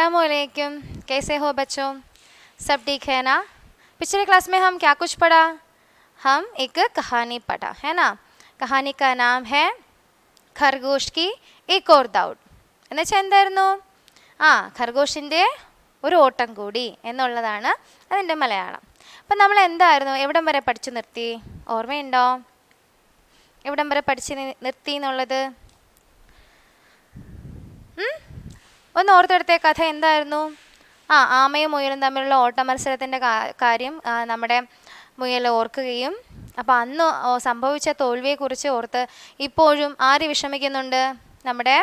अस्सलामुअलैकुम, कैसे हो बच्चों? सब ठीक है ना? पिछले क्लास में हम क्या कुछ पढ़ा? हम एक कहानी पढ़ा है ना. कहानी का नाम है खरगोश की एक और दौड़. എന്നുവെച്ചാൽ എന്തായിരുന്നു? ഖർഗോഷിൻ്റെ ഒരു ഓട്ടം കൂടി എന്നുള്ളതാണ് അതിൻ്റെ മലയാളം. അപ്പം നമ്മൾ എന്തായിരുന്നു എവിടം വരെ പഠിച്ചു നിർത്തി? ഓർമ്മയുണ്ടോ എവിടം വരെ പഠിച്ച് നിർത്തി എന്നുള്ളത്? ഒന്ന് ഓർത്തെടുത്തേ. കഥ എന്തായിരുന്നു? ആമയും മുയലും തമ്മിലുള്ള ഓട്ട മത്സരത്തിൻ്റെ കാര്യം നമ്മുടെ മുയൽ ഓർക്കുകയും അപ്പോൾ അന്ന് സംഭവിച്ച തോൽവിയെക്കുറിച്ച് ഓർത്ത് ഇപ്പോഴും ആര് വിഷമിക്കുന്നുണ്ട്? നമ്മുടെ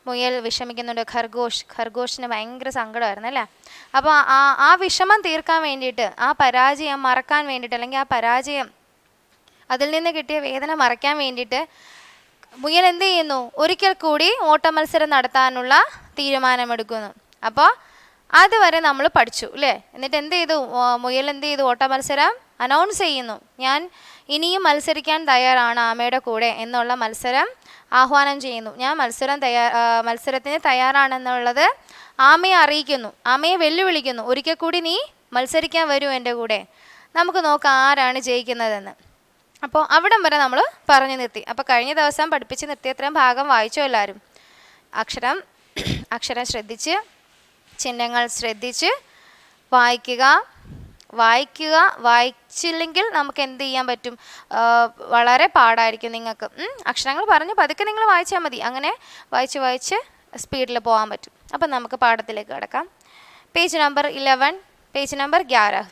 മുയൽ വിഷമിക്കുന്നുണ്ട്. ഖർഗോഷിന് ഭയങ്കര സങ്കടമായിരുന്നു അല്ലേ. അപ്പോൾ ആ വിഷമം തീർക്കാൻ വേണ്ടിയിട്ട്, ആ പരാജയം മറക്കാൻ വേണ്ടിയിട്ട്, അല്ലെങ്കിൽ ആ പരാജയം അതിൽ നിന്ന് കിട്ടിയ വേദന മറയ്ക്കാൻ വേണ്ടിയിട്ട് മുയൽ എന്ത് ചെയ്യുന്നു? ഒരിക്കൽ കൂടി ഓട്ട മത്സരം നടത്താനുള്ള തീരുമാനമെടുക്കുന്നു. അപ്പോൾ അതുവരെ നമ്മൾ പഠിച്ചു അല്ലേ. എന്നിട്ട് എന്ത് ചെയ്തു? മുയൽ എന്ത് ചെയ്തു? ഓട്ട മത്സരം അനൗൺസ് ചെയ്യുന്നു. ഞാൻ ഇനിയും മത്സരിക്കാൻ തയ്യാറാണ് ആമയുടെ കൂടെ എന്നുള്ള മത്സരം ആഹ്വാനം ചെയ്യുന്നു. ഞാൻ മത്സരത്തിന് തയ്യാറാണെന്നുള്ളത് ആമയെ അറിയിക്കുന്നു. ആമയെ വെല്ലുവിളിക്കുന്നു. ഒരിക്കൽ കൂടി നീ മത്സരിക്കാൻ വരൂ എൻ്റെ കൂടെ, നമുക്ക് നോക്കാം ആരാണ് ജയിക്കുന്നതെന്ന്. അപ്പോൾ അവിടം വരെ നമ്മൾ പറഞ്ഞു നിർത്തി. അപ്പോൾ കഴിഞ്ഞ ദിവസം പഠിപ്പിച്ച് നിർത്തിയ അത്രയും ഭാഗം വായിച്ചോ എല്ലാവരും? അക്ഷരം ശ്രദ്ധിച്ച്, ചിഹ്നങ്ങൾ ശ്രദ്ധിച്ച് വായിച്ചില്ലെങ്കിൽ നമുക്ക് എന്ത് ചെയ്യാൻ പറ്റും? വളരെ പാടായിരിക്കും നിങ്ങൾക്ക്. അക്ഷരങ്ങൾ പറഞ്ഞ് പതുക്കെ നിങ്ങൾ വായിച്ചാൽ മതി. അങ്ങനെ വായിച്ച് സ്പീഡിൽ പോകാൻ പറ്റും. അപ്പം നമുക്ക് പാഠത്തിലേക്ക് കിടക്കാം. Page number 11, page number 11.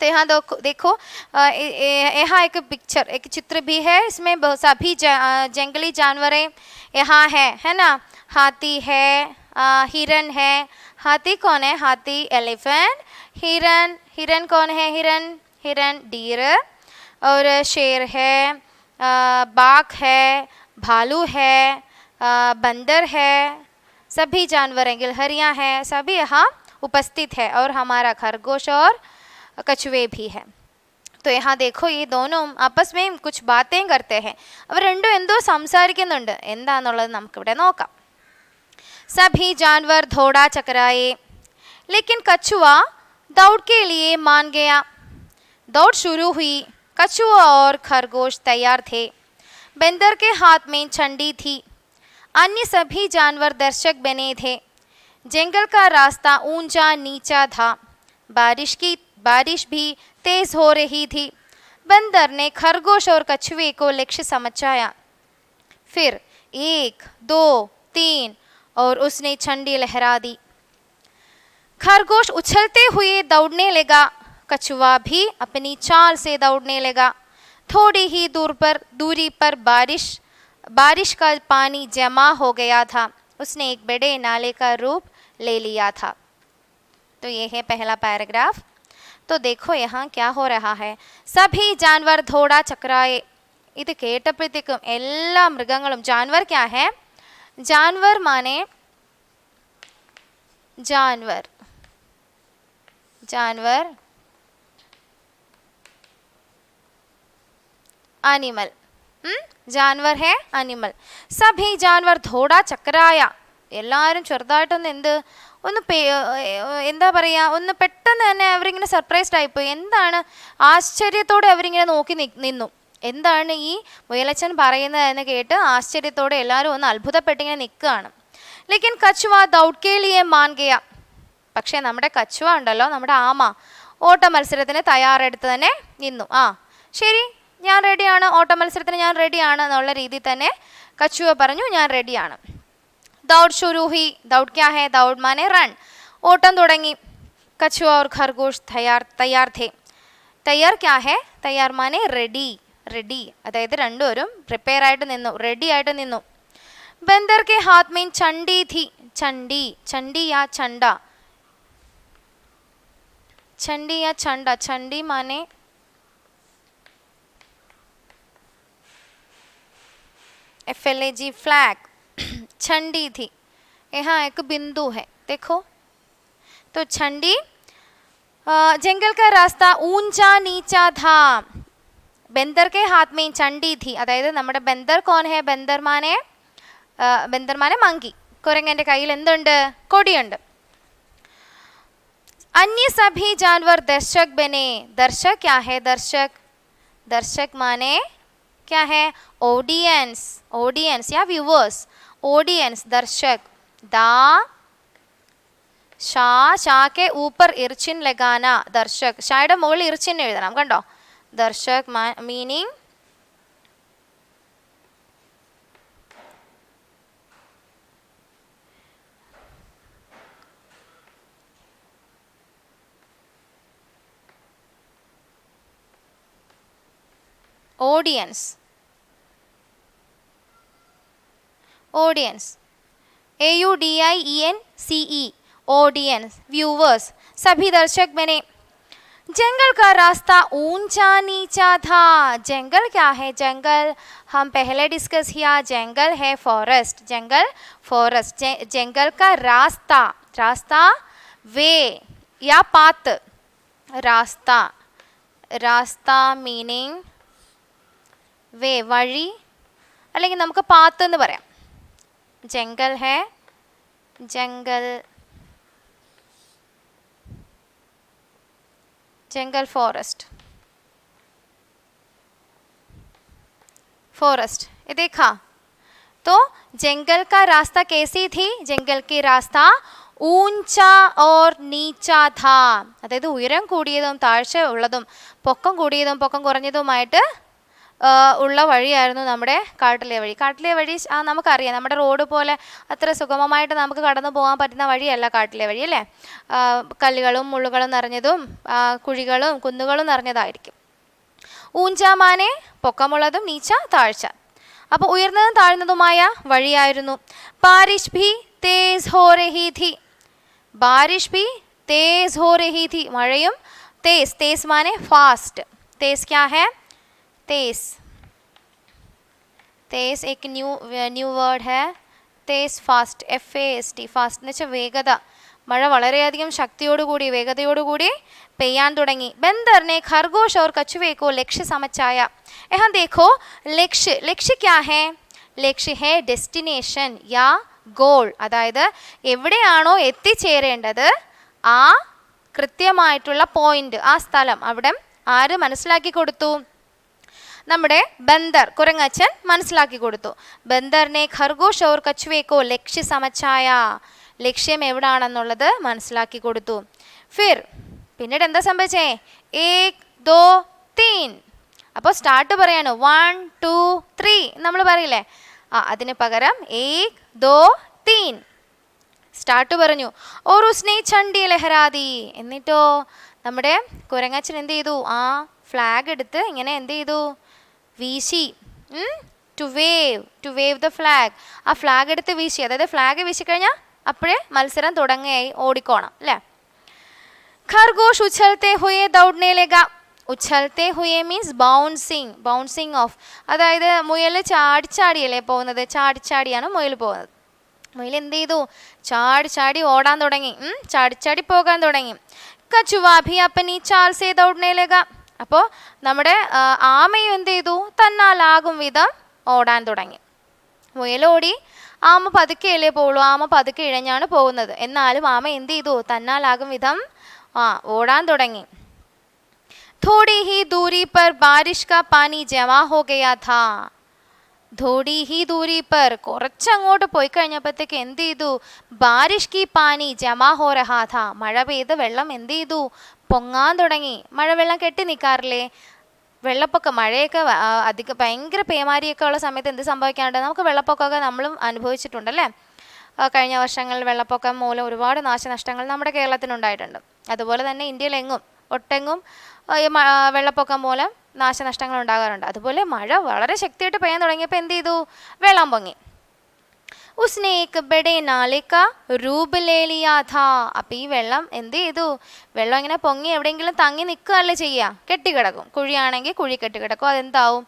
तो यहाँ देखो यहाँ एक पिक्चर, एक चित्र भी है. इसमें सभी जंगली जानवरें यहाँ है ना. हाथी है, हिरन है. हाथी कौन है? हाथी एलिफेंट. हिरन कौन है? हिरन डीर. और शेर है, बाघ है, भालू है, बंदर है. सभी जानवरें, गिलहरियाँ हैं, सभी यहाँ उपस्थित है. और हमारा खरगोश और कछुए भी है. तो यहाँ देखो ये दोनों आपस में कुछ बातें करते हैं. അവർ രണ്ടും എന്തോ സംസാരിക്കുന്നുണ്ട്. എന്താണെന്നുള്ളത് നമുക്കിവിടെ നോക്കാം. सभी जानवर दौड़ा चकराए, लेकिन कछुआ दौड़ के लिए मान गया. दौड़ शुरू हुई. कछुआ और खरगोश तैयार थे. बंदर के हाथ में छंडी थी. अन्य सभी जानवर दर्शक बने थे. जंगल का रास्ता ऊंचा नीचा था. बारिश भी तेज हो रही थी. बंदर ने खरगोश और कछुए को लक्ष्य समझाया. फिर 1, 2, 3 और उसने छंडी लहरा दी. खरगोश उछलते हुए दौड़ने लगा. कछुआ भी अपनी चाल से दौड़ने लगा. थोड़ी ही दूरी पर बारिश का पानी जमा हो गया था. उसने एक बड़े नाले का रूप ले लिया था. तो ये है पहला पैराग्राफ. तो देखो यहाँ क्या हो रहा है. सभी जानवर दौड़ा चकराए. ഇത് കേട്ടപ്പോഴത്തേക്കും എല്ലാ മൃഗങ്ങളും, जानवर क्या है? जानवर माने जानवर एनिमल. जानवर है एनिमल. सभी जानवर दौड़ा चकराया. എല്ലാവരും ചെറുതായിട്ടൊന്ന് എന്താ പറയുക, ഒന്ന് പെട്ടെന്ന് തന്നെ അവരിങ്ങനെ സർപ്രൈസ്ഡ് ആയിപ്പോയി. എന്താണ്? ആശ്ചര്യത്തോടെ അവരിങ്ങനെ നോക്കി നിന്നു. എന്താണ് ഈ മുയലച്ചൻ പറയുന്നതെന്ന് കേട്ട് ആശ്ചര്യത്തോടെ എല്ലാവരും ഒന്ന് അത്ഭുതപ്പെട്ടിങ്ങനെ നിൽക്കുകയാണ്. ലേക്കിൻ കച്ചുവ ദൗഡ് ലിയേ മാൻ ഗയ. പക്ഷേ നമ്മുടെ കച്ചുവ ഉണ്ടല്ലോ, നമ്മുടെ ആമ, ഓട്ട മത്സരത്തിന് തയ്യാറെടുത്ത് തന്നെ നിന്നു. ശരി, ഞാൻ റെഡിയാണ്, ഓട്ട മത്സരത്തിന് ഞാൻ റെഡിയാണ് എന്നുള്ള രീതിയിൽ തന്നെ കച്ചുവ പറഞ്ഞു, ഞാൻ റെഡിയാണ്. दौड़ शुरू हुई. दौड़ क्या है? दौड़ माने रन. ओटम തുടങ്ങി. कछुआ और खरगोश तैयार थे. तैयार क्या है? तैयार माने रेडी. അതായത് രണ്ടുപേരും പ്രിപ്പയർ ആയിട്ട് നിന്നു, റെഡി ആയിട്ട് നിന്നു. बंदर के हाथ में छंडी थी. छंडी या छंडा. छंडी माने FLAG, फ्लैग. छंडी थी. यहाँ एक बिंदु है, देखो. तो छंडी. जंगल का रास्ता ऊंचा नीचा था. बंदर के हाथ में छंडी थी. അതായത് നമ്മുടെ ബന്ദർ കോൺ ഹെ? ബന്ദർ മാനെ മങ്കി. കുരങ്ങൻ്റെ കയ്യിൽ എന്തുണ്ട്? കൊടിയുണ്ട്. अन्य सभी जानवर दर्शक बने. दर्शक क्या है? दर्शक, दर्शक माने क्या है? ऑडियंस, ऑडियंस या व्यूवर्स. ऑडियंस दर्शक. दा ഷാ के ऊपर ഇർച്ചിൻ ലഗാന. ദർശക്, ഷായുടെ മുകളിൽ ഇർച്ചിൻ എഴുതണം കണ്ടോ. Darshak meaning audience, audience AUDIENCE, audience, viewers. सभी दर्शक बने. जंगल का रास्ता ऊंचा नीचा था. जंगल क्या है? जंगल हम पहले डिस्कस किया. जंगल है फॉरेस्ट. जंगल फॉरेस्ट. जंगल का रास्ता, रास्ता वे या पाथ. रास्ता, रास्ता मीनिंग വേ വഴി, അല്ലെങ്കിൽ നമുക്ക് പാത്ത് എന്ന് പറയാം. ജംഗൽ ഹേ, ജംഗൽ, जंगल फॉरेस्ट, फॉरेस्ट. ये देखा तो जंगल का रास्ता कैसी थी? जंगल की रास्ता ഊഞ്ചാ ഓർ നീച്ചാ ഥാ. അതായത് ഉയരം കൂടിയതും താഴ്ച ഉള്ളതും പൊക്കം കൂടിയതും പൊക്കം കുറഞ്ഞതുമായിട്ട് ഉള്ള വഴിയായിരുന്നു നമ്മുടെ കാട്ടിലെ വഴി. കാട്ടിലെ വഴി നമുക്കറിയാം, നമ്മുടെ റോഡ് പോലെ അത്ര സുഗമമായിട്ട് നമുക്ക് കടന്നു പോകാൻ പറ്റുന്ന വഴിയല്ല കാട്ടിലെ വഴി അല്ലേ. കല്ലുകളും മുള്ളുകളും നിറഞ്ഞതും കുഴികളും കുന്നുകളും നിറഞ്ഞതായിരിക്കും. ഊഞ്ചാമാനെ പൊക്കമുള്ളതും നീച്ച താഴ്ച. അപ്പോൾ ഉയർന്നതും താഴ്ന്നതുമായ വഴിയായിരുന്നു. ബാരിഷ് ഭി തേസ് ഹോ രഹി ഥി. ബാരിഷ് ഭി തേസ് ഹോ രഹി ഥി. മഴയും തേസ്, തേസ് മാനെ ഫാസ്റ്റ്. തേസ് ക്യാ ഹേ? तेज, तेज एक न्यू वर्ड है. तेज फास्ट, FAST. फास्ट എന്ന് വെച്ചാൽ വേഗത. മഴ വളരെയധികം ശക്തിയോടുകൂടി വേഗതയോടുകൂടി പെയ്യാൻ തുടങ്ങി. बंदर ने खरगोश और कछुए को लक्ष्य समझाया. यहाँ देखो लक्ष्य, लक्ष्य क्या है? ലക്ഷ്യ है ഡെസ്റ്റിനേഷൻ യാ ഗോൾ. അതായത് എവിടെയാണോ എത്തിച്ചേരേണ്ടത് ആ കൃത്യമായിട്ടുള്ള പോയിന്റ്, ആ സ്ഥലം അവിടെ ആര് മനസ്സിലാക്കി കൊടുത്തു? നമ്മുടെ ബന്ദർ, കുരങ്ങച്ചൻ മനസ്സിലാക്കി കൊടുത്തു. ബന്ദറിനെ ഖർഗോഷ് ഓർ കച്ചുവേക്കോ ലക്ഷ്യ സമച്ചായ. ലക്ഷ്യം എവിടാണെന്നുള്ളത് മനസ്സിലാക്കി കൊടുത്തു. ഫിർ പിന്നീട് എന്താ സംഭവിച്ചേ? 1 2 3. അപ്പോൾ സ്റ്റാർട്ട് പറയാണ് 1 2 3 നമ്മൾ പറയില്ലേ, അതിന് പകരം 1 2 3 സ്റ്റാർട്ട് പറഞ്ഞു. ഓർ ഉസ്നെ ചണ്ഡി ലഹരാദി. എന്നിട്ടോ നമ്മുടെ കുരങ്ങച്ചൻ എന്ത് ചെയ്തു? ആ ഫ്ലാഗ് എടുത്ത് ഇങ്ങനെ എന്ത് ചെയ്തു? വീശി. To wave the flag. ആ ഫ്ലാഗ് എടുത്ത് വീശി. അതായത് ഫ്ലാഗ് വീശിക്കഴിഞ്ഞാൽ അപ്പോഴേ മത്സരം തുടങ്ങുകയായി, ഓടിക്കോണം അല്ലേ. ഖർഗോഷ് ഉछलते हुए दौड़ने लगा. ഉछलते हुए മീൻസ് ബൗൺസിങ്, ബൗൺസിങ് ഓഫ്. അതായത് മുയൽ ചാടിച്ചാടിയല്ലേ പോകുന്നത്, ചാടിച്ചാടിയാണ് മുയൽ പോകുന്നത്. മുയൽ എന്ത് ചെയ്തു? ചാടി ഓടാൻ തുടങ്ങി, ചാടിച്ചാടി പോകാൻ തുടങ്ങി. കച്ചുവാ ഭി അപ്പനി ചാൽ സേ ദൗड़ने लगा. അപ്പോൾ നമ്മുടെ ആമയും എന്ത് ചെയ്തു? തന്നാലാകും വിധം ഓടാൻ തുടങ്ങി. മുയലോടി, ആമ പതുക്കെയല്ലേ പോവുള്ളൂ, ആമ പതുക്കെ ഇഴഞ്ഞാണ് പോകുന്നത്. എന്നാലും ആമ എന്ത് ചെയ്തു? തന്നാലാകും വിധം ഓടാൻ തുടങ്ങി. थोड़ी ही दूरी पर बारिश का पानी जमा हो गया था. थोड़ी ही दूरी पर കുറച്ചങ്ങോട്ട് പോയി കഴിഞ്ഞപ്പോഴത്തേക്ക് എന്ത് ചെയ്തു? ബാരിഷ് കി പാനി ജമാ ഹോ രഹാ ഥാ. മഴ പെയ്ത് വെള്ളം എന്ത് ചെയ്തു? പൊങ്ങാൻ തുടങ്ങി. മഴവെള്ളം കെട്ടി നിൽക്കാറില്ലേ? വെള്ളപ്പൊക്കം, മഴയൊക്കെ ഭയങ്കര പേമാരിയൊക്കെ ഉള്ള സമയത്ത് എന്ത് സംഭവിക്കാറുണ്ട്? നമുക്ക് വെള്ളപ്പൊക്കമൊക്കെ നമ്മളും അനുഭവിച്ചിട്ടുണ്ടല്ലേ. കഴിഞ്ഞ വർഷങ്ങളിൽ വെള്ളപ്പൊക്കം മൂലം ഒരുപാട് നാശനഷ്ടങ്ങൾ നമ്മുടെ കേരളത്തിനുണ്ടായിട്ടുണ്ട്. അതുപോലെ തന്നെ ഇന്ത്യയിലെങ്ങും ഒട്ടെങ്ങും വെള്ളപ്പൊക്കം മൂലം നാശനഷ്ടങ്ങൾ ഉണ്ടാകാറുണ്ട്. അതുപോലെ മഴ വളരെ ശക്തിയായിട്ട് പെയ്യാൻ തുടങ്ങിയപ്പോൾ എന്ത് ചെയ്തു? വെള്ളം പൊങ്ങി. ഉസ്നെ ഏക് ബഡേ നാലെ കാ രൂപ് ലേ ലിയാ ഥാ. അപ്പം ഈ വെള്ളം എന്ത് ചെയ്തു? വെള്ളം ഇങ്ങനെ പൊങ്ങി എവിടെയെങ്കിലും തങ്ങി നിൽക്കുകയല്ലേ ചെയ്യുക, കെട്ടിക്കിടക്കും. കുഴിയാണെങ്കിൽ കുഴി കെട്ടിക്കിടക്കും, അതെന്താവും?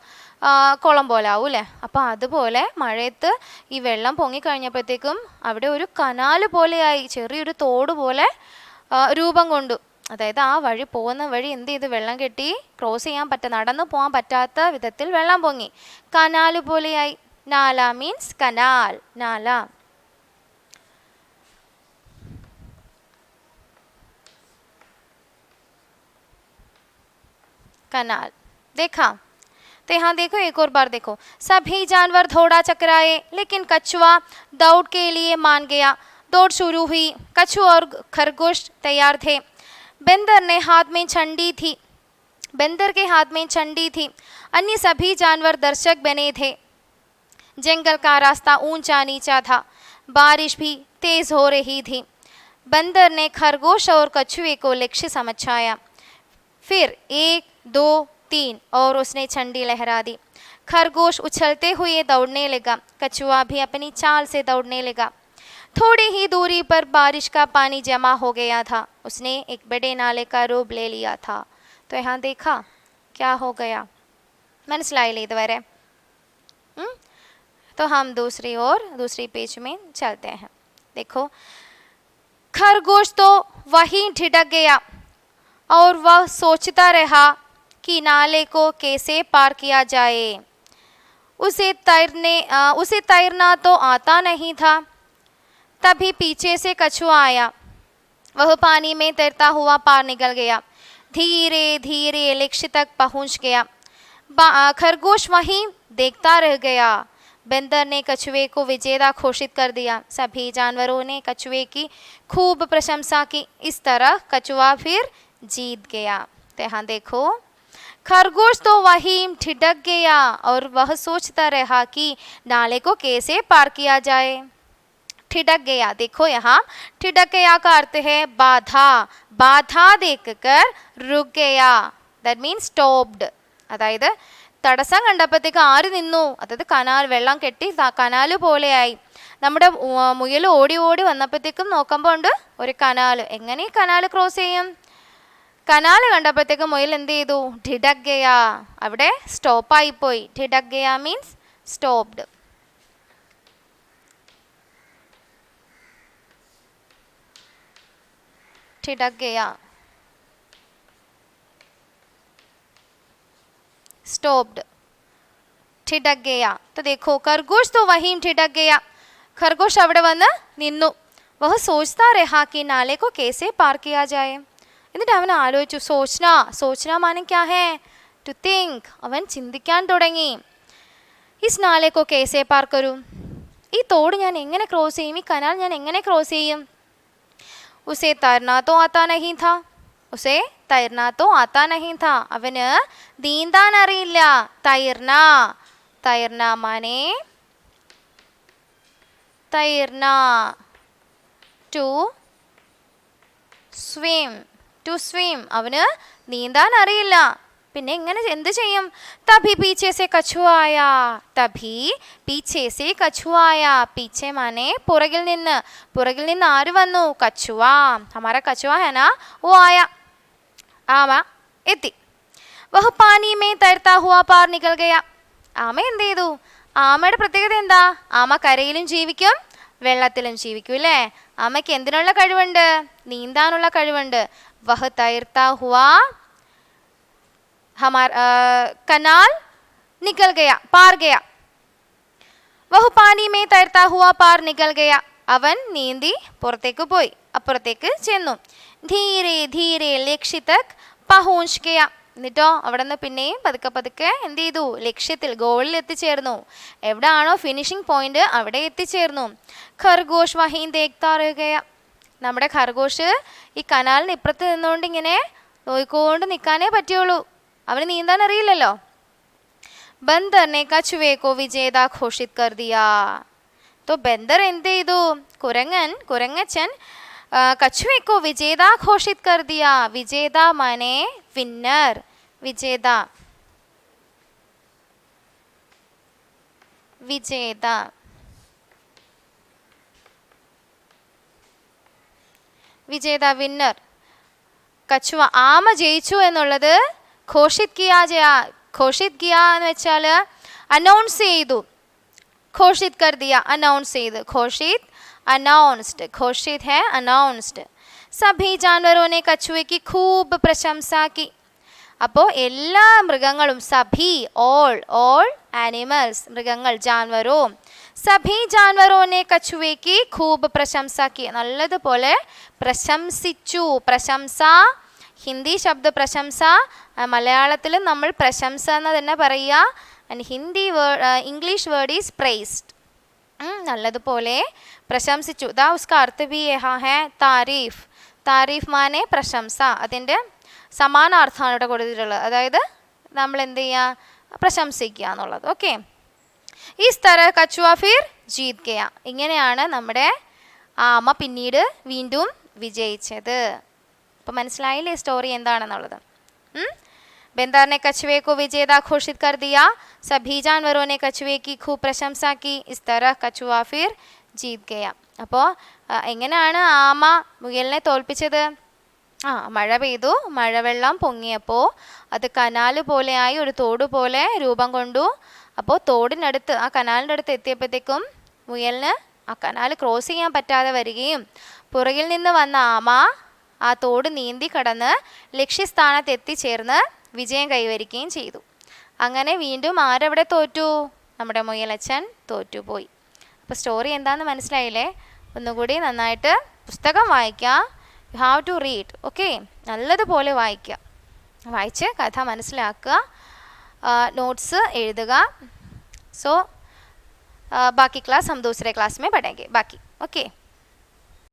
കുളം പോലെ ആവും അല്ലേ. അപ്പോൾ അതുപോലെ മഴയത്ത് ഈ വെള്ളം പൊങ്ങിക്കഴിഞ്ഞപ്പോഴത്തേക്കും അവിടെ ഒരു കനാല് പോലെയായി, ചെറിയൊരു തോട് പോലെ രൂപം കൊണ്ടു. അതായത് ആ വഴി പോകുന്ന വഴി എന്ത് ചെയ്ത്? വെള്ളം കെട്ടി ക്രോസ് ചെയ്യാൻ നടന്നു പോകാൻ പറ്റാത്ത വിധത്തിൽ വെള്ളം പൊങ്ങി, കനാല് പോലെയായി. നാല മീൻസ് കനാൽ, നാല. कनाल। देखा? तो यहाँ देखो, एक और बार देखो। सभी जानवर दौड़ा चकराए, लेकिन कछुआ दौड़ के लिए मान गया। दौड़ शुरू हुई। कछुआ और खरगोश तैयार थे। बंदर ने हाथ में छंडी थी बंदर के हाथ में छंडी थी। अन्य सभी जानवर दर्शक बने थे। जंगल का रास्ता ऊंचा नीचा था। बारिश भी तेज हो रही थी। बंदर ने खरगोश और कछुए को लक्ष्य समझाया। फिर 1 2 3 और उसने छंडी लहरा दी। खरगोश उछलते हुए दौड़ने लगा। कछुआ भी अपनी चाल से दौड़ने लगा। थोड़ी ही दूरी पर बारिश का पानी जमा हो गया था। उसने एक बड़े नाले का रूप ले लिया था। तो यहाँ देखा क्या हो गया, മനസ്സിലായില്ലേ ഇതുവരെ? तो हम दूसरी पेज में चलते हैं। देखो, खरगोश तो वहीं ठिठक गया और वह सोचता रहा कि नाले को कैसे पार किया जाए। उसे तैरना तो आता नहीं था। तभी पीछे से कछुआ आया। वह पानी में तैरता हुआ पार निकल गया। धीरे धीरे लक्ष्य तक पहुंच गया। खरगोश वहीं देखता रह गया। बंदर ने कछुए को विजेता घोषित कर दिया। सभी जानवरों ने कछुए की खूब प्रशंसा की। इस तरह कछुआ फिर जीत गया। तो यहाँ देखो, खरगोश तो वहीं ठिठक गया और वह सोचता रहा कि नाले को कैसे पार किया जाए। ठिठक गया, देखो यहाँ ठिठक गया का अर्थ है बाधा। बाधा देखकर रुक गया, ദാറ്റ് മീൻസ് സ്റ്റോപ്ഡ്. അതായത് തടസ്സം കണ്ടപ്പോഴത്തേക്ക് ആര് നിന്നു? അതായത് കനാൽ, വെള്ളം കെട്ടി കനാല് പോലെയായി. നമ്മുടെ മുയൽ ഓടി ഓടി വന്നപ്പോഴത്തേക്കും നോക്കുമ്പോൾ ഉണ്ട് ഒരു കനാല്. എങ്ങനെ ഈ കനാല് ക്രോസ് ചെയ്യും? കനാല് കണ്ടപ്പോഴത്തേക്ക് മുയൽ എന്ത് ചെയ്തു? ഠിഠക് ഗയ, അവിടെ സ്റ്റോപ്പായിപ്പോയി. ഠിഠക് ഗയ മീൻസ് സ്റ്റോപ്ഡ്. ठिठक गया, स्टॉप्ड, ठिठक गया. तो देखो, खरगोश तो वहीं ठिठक गया. खरगोश അവിടെ വന്ന് നിന്നു. वह सोचता रहा कि नाले को कैसे पार किया जाए. എന്നിട്ട് അവൻ ആലോചിച്ചു. सोचना माने क्या है? To think. അവൻ ചിന്തിക്കാൻ തുടങ്ങി. इस नाले को कैसे पार करूं? ഈ തോട് ഞാൻ എങ്ങനെ ക്രോസ് ചെയ്യും? ഈ കനാൽ ഞാൻ എങ്ങനെ ക്രോസ് ചെയ്യും? उसे तैरना तो आता नहीं था. അവന് നീന്താൻ അറിയില്ല. തൈർന മാനെ തൈർന, ടു സ്വിം. അവന് നീന്താൻ അറിയില്ല. പിന്നെ എങ്ങനെ എന്ത് ചെയ്യും? തഭി പീछे से कछुआ आया. पीछे माने പുറകിൽ നിന്ന് ആര് വന്നു? കछुआ. हमारा कछुआ है ना, वो आया. ആമ എത്തി. वह पानी में तैरता हुआ पार निकल गया. ആമ എന്ത് ചെയ്തു? ആമയുടെ പ്രത്യേകത എന്താ? ആമ കരയിലും ജീവിക്കും വെള്ളത്തിലും ജീവിക്കും അല്ലേ? ആമയ്ക്ക് എന്തിനുള്ള കഴിവുണ്ട്? നീന്താനുള്ള കഴിവുണ്ട്. वह तैरता हुआ हमारा कनाल निकल गया, पार गया. वह पानी में तैरता हुआ पार निकल गया. അവൻ നീന്തി പുറത്തേക്ക് പോയി, അപ്പുറത്തേക്ക് ചെന്നു. ധീരെ ധീരെ ലക്ഷ്യ തക് പഹുഞ്ച് ഗയ. എന്നിട്ടോ അവിടെ നിന്ന് പിന്നെയും പതുക്കെ എന്ത് ചെയ്തു? ലക്ഷ്യത്തിൽ, ഗോളിൽ എത്തിച്ചേർന്നു. എവിടെയാണോ ഫിനിഷിംഗ് പോയിന്റ് അവിടെ എത്തിച്ചേർന്നു. ഖർഗോഷ് വഹീം ദേഖ്താ രഹ് ഗയ. നമ്മുടെ ഖർഗോഷ് ഈ കനാലിന് ഇപ്പുറത്ത് നിന്നുകൊണ്ട് ഇങ്ങനെ നോയിക്കൊണ്ട് നിൽക്കാനേ പറ്റുള്ളൂ. അവന് നീന്താൻ അറിയില്ലല്ലോ. ബന്ദർ ने कछुए को विजेता घोषित कर दिया. तो बंदर എന്ത് ചെയ്തു? കുരങ്ങച്ചൻ कछुए को विजेता घोषित कर दिया. विजेता माने विनर. विजेता വിന്നർ. കछुआ ആമ ജയിച്ചു എന്നുള്ളത് घोषित किया എന്ന് വെച്ചാൽ അനൗൺസ് ചെയ്തു. घोषित कर दिया, अनाउंस ചെയ്തു. घोषित है अनाउंस्ड. सभी जानवरों ने कछुए की खूब प्रशंसा की. അപ്പോൾ എല്ലാ മൃഗങ്ങളും, സഭി ഓൾ ആനിമൽസ്, മൃഗങ്ങൾ, ജാൻവറോ, സഭി ജാൻവറോ ने कछुए की खूब प्रशंसा की. നല്ലതുപോലെ പ്രശംസിച്ചു. പ്രശംസ, ഹിന്ദി ശബ്ദ പ്രശംസ മലയാളത്തിലും നമ്മൾ പ്രശംസ എന്ന് തന്നെ പറയുക. And Hindi English word is priced. നല്ലതുപോലെ പ്രശംസിച്ചു. ദാ ഉസ്കാ അർത്ഥ ഭി യഹാ ഹേ താരീഫ്. താരീഫ് മാനെ പ്രശംസ. അതിൻ്റെ സമാനാർത്ഥമാണ് ഇവിടെ കൊടുത്തിട്ടുള്ളത്. അതായത് നമ്മൾ എന്ത് ചെയ്യുക, പ്രശംസിക്കുക എന്നുള്ളത്. ഓക്കെ. ഇസ് തരഹ കച്ചുവ ഫിർ ജീത് ഗയ. ഇങ്ങനെയാണ് നമ്മുടെ ആമ പിന്നീട് വീണ്ടും വിജയിച്ചത്. അപ്പോൾ മനസ്സിലായില്ലേ സ്റ്റോറി എന്താണെന്നുള്ളത്? बेंदार ने कछुए को विजेता घोषित कर दिया. सभी जानवरों ने कछुए की खूब प्रशंसा की. इस तरह कछुआ फिर जीत गया. അപ്പോൾ എങ്ങനെയാണ് ആമ മുയലിനെ തോൽപ്പിച്ചത്? മഴ പെയ്തു. മഴവെള്ളം പൊങ്ങിയപ്പോൾ അത് കനാല് പോലെയായി, ഒരു തോട് പോലെ രൂപം കൊണ്ടു. അപ്പോൾ തോടിനടുത്ത്, ആ കനാലിൻ്റെ അടുത്ത് എത്തിയപ്പോഴത്തേക്കും മുയലിന് ആ കനാൽ ക്രോസ് ചെയ്യാൻ പറ്റാതെ വരികയും പുറകിൽ നിന്ന് വന്ന ആമ ആ തോട് നീന്തി കടന്ന് ലക്ഷ്യസ്ഥാനത്ത് എത്തിച്ചേർന്ന് വിജയം കൈവരിക്കുകയും ചെയ്തു. അങ്ങനെ വീണ്ടും ആരവിടെ തോറ്റു? നമ്മുടെ മുയലച്ചൻ തോറ്റുപോയി. അപ്പോൾ സ്റ്റോറി എന്താണെന്ന് മനസ്സിലായില്ലേ? ഒന്നുകൂടി നന്നായിട്ട് പുസ്തകം വായിക്കുക. You have to read. Okay, നല്ലതുപോലെ വായിക്കുക. വായിച്ച് കഥ മനസ്സിലാക്കുക, നോട്ട്സ് എഴുതുക. सो बाकी क्लास हम दूसरे क्लास में पढ़ेंगे बाकी. ओके.